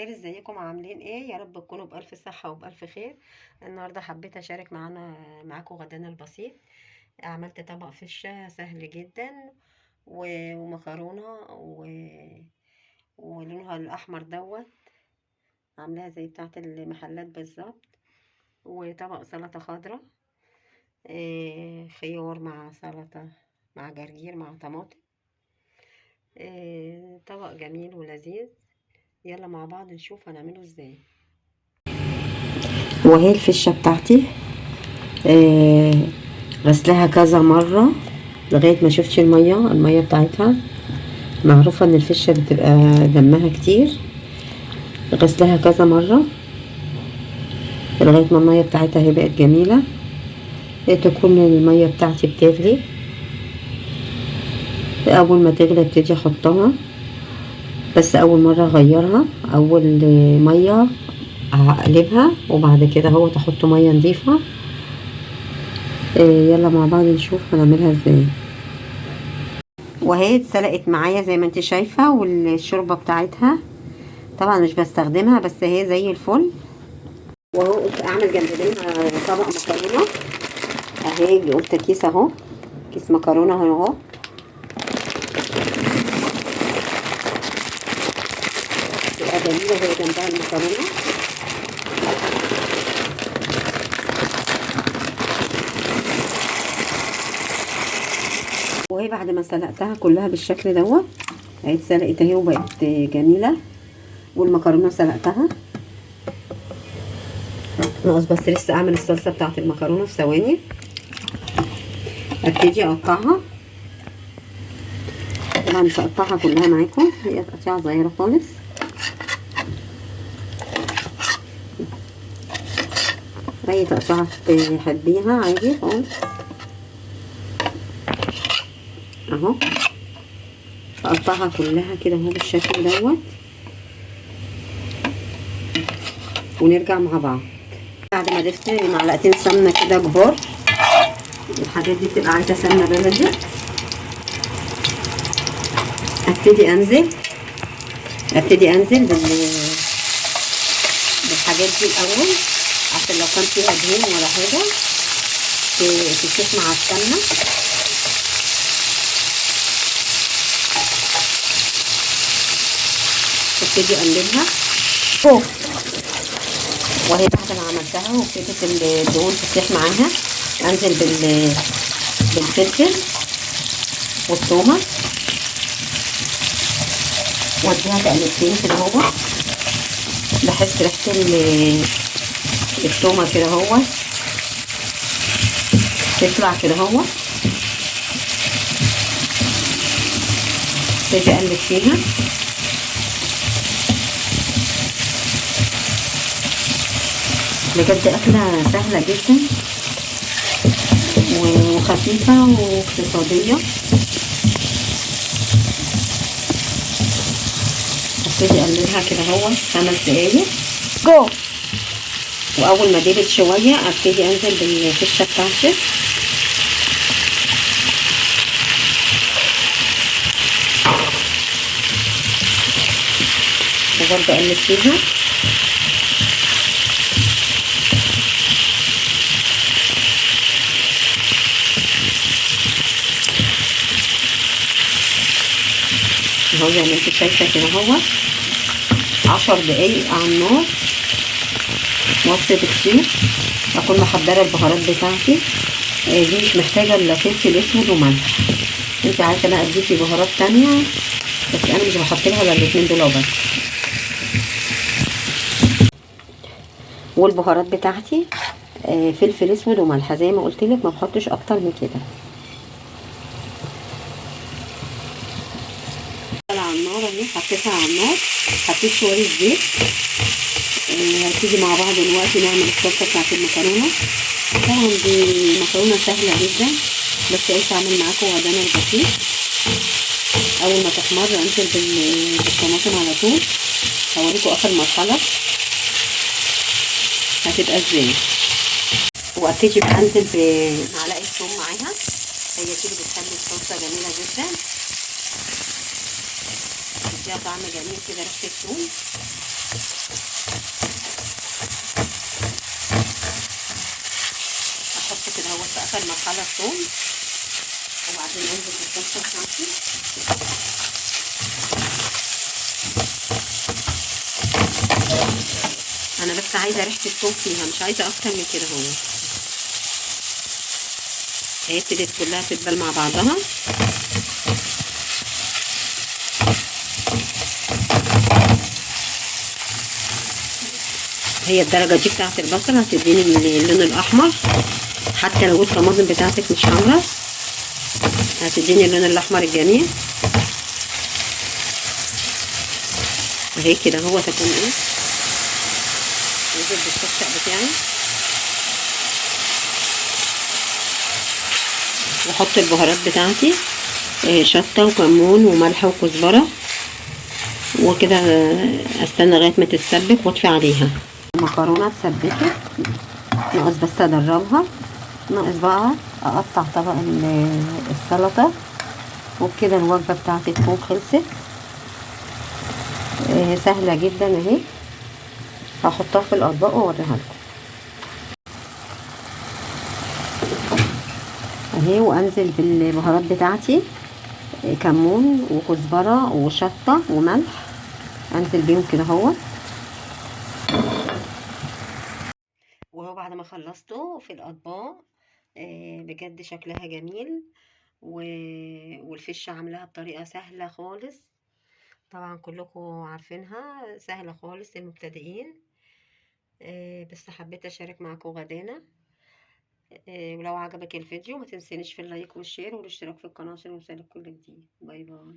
الخير، ازيكم عاملين ايه؟ يا رب تكونوا بألف صحة وبألف خير. النهارده حبيت اشارك معاكم غدانا البسيط. عملت طبق فشة سهل جدا ومكرونة ولونها الأحمر دوت، عاملاها زي بتاعة المحلات بالظبط. وطبق سلطة خضراء، خيار مع سلطة مع جرجير مع طماطم. طبق جميل ولذيذ. يلا مع بعض نشوف هنعمله ازاي. وهي الفشة بتاعتي غسلها كذا مرة لغاية ما شفتش المية بتاعتها. معروفة ان الفشة بتبقى دمها كتير، غسلها كذا مرة لغاية ما المية بتاعتها هي بقت جميلة. تكون المية بتاعتي بتغلي، اول ما تغلي ابتدي احطها، بس اول مرة اغيرها، اول مية هقلبها وبعد كده هو تحط مية نظيفة. يلا مع بعض نشوف هنعملها ازاي. وهي اتسلقت معايا زي ما انت شايفة، والشوربة بتاعتها طبعا مش بستخدمها، بس هي زي الفل. وهو قلت اعمل جنب منها طبق مكرونة اهي، قلت كيس اهو، كيس مكرونة اهو. تبقى جميلة وهي جنبها المكرونة. وهي بعد ما سلقتها كلها بالشكل دوت، اهي اتسلقت اهي وبقت جميلة. والمكرونة سلقتها، ناقص بس لسه اعمل الصلصة بتاعت المكرونة في ثواني. ابتدي اقطعها، طبعا مش هقطعها كلها معاكم، هي تقطيعة صغيرة خالص. اي تقطيعة تحبيها عادي خالص اهو. هقطعها كلها كده اهو بالشكل دوت، ونرجع مع بعض. بعد ما ضفت معلقتين سمنة كده كبار، الحاجات دي بتبقى عايزة سمنة بلدي. ابتدي انزل بالحاجات دي الاول، عشان لو كان فيها دهون ولا حاجة تسيح مع السمنة. ابتدي اقلبها وهي بعد ما عملتها وابتدت الدهون تسيح معاها، انزل بالفلفل والثومه واديها تقلبتين كده اهو، بحس ريحه الثومه كده اهو تطلع كده اهو. ابتدي اقلب فيها بجد. أكلة سهلة جدا وخفيفة واقتصادية. ابتدي اقلبها كده اهو 5 دقايق واول ما دبت شوية ابتدي انزل بالفشة بتاعتي وبرضه اقلب فيها. اهو زي ما انت شايفه كده اهو 10 دقايق على النار متوسط كتير. اكون محضره البهارات بتاعتي، دي مش محتاجه الا فلفل اسود وملح. انت عايزه بقى تضيفي بهارات تانية، بس انا مش بحط لها الا الاتنين دول وبس. والبهارات بتاعتي فلفل اسود وملح زي ما قلت لك، ما بحطش اكتر من كده. على النار اهي، حطيتها على النار، حطيت شويه زيت. هتيجي مع بعض دلوقتي نعمل الصلصه بتاعت المكرونه. طبعا دي مكرونه سهله جدا، بس قلت اعمل معاكم غدانا البسيط. اول ما تحمر انزل بالطماطم على طول. هوريكم اخر مرحله هتبقى ازاي. وابتدي بقى انزل بمعلقه ثوم معاها، هي كده بتخلي الصلصه جميله جدا. فيها طعم جميل كده، ريحة الثوم. احط كده اهو في اخر مرحلة الثوم، وبعدين انزل بالصلصة بتاعتي. انا بس عايزة ريحة الثوم فيها، مش عايزة اكتر من كده. اهو هي ابتدت كلها تتبل مع بعضها. هي الدرجة دي بتاعت البصل هتديني اللون الأحمر، حتى لو الطماطم بتاعتك مش حمرا هتديني اللون الأحمر الجميل. اهي كده هو تكون ايه، انزل بالشفشق بتاعي واحط البهارات بتاعتي، شطة وكمون وملح وكزبرة، وكده استنى لغاية ما تتسبك واطفي عليها. المكرونة اتسبكت، ناقص بس ادربها، ناقص بقى اقطع طبق السلطة، وبكده الوجبة بتاعتي تكون خلصت. سهلة جدا اهي. هحطها في الاطباق واوريها لكم اهي، وانزل بالبهارات بتاعتي، كمون وكزبرة وشطة وملح، انزل بيهم كده اهو. وهو بعد ما خلصته في الاطباق، بجد شكلها جميل، والفش عاملاها بطريقة سهلة خالص، طبعا كلكم عارفينها، سهلة خالص للمبتدئين. بس حبيت اشارك معاكم غدانا. ولو عجبك الفيديو ما تنسينيش في اللايك والشير والاشتراك في القناة عشان يوصلك كل جديد. باي باي.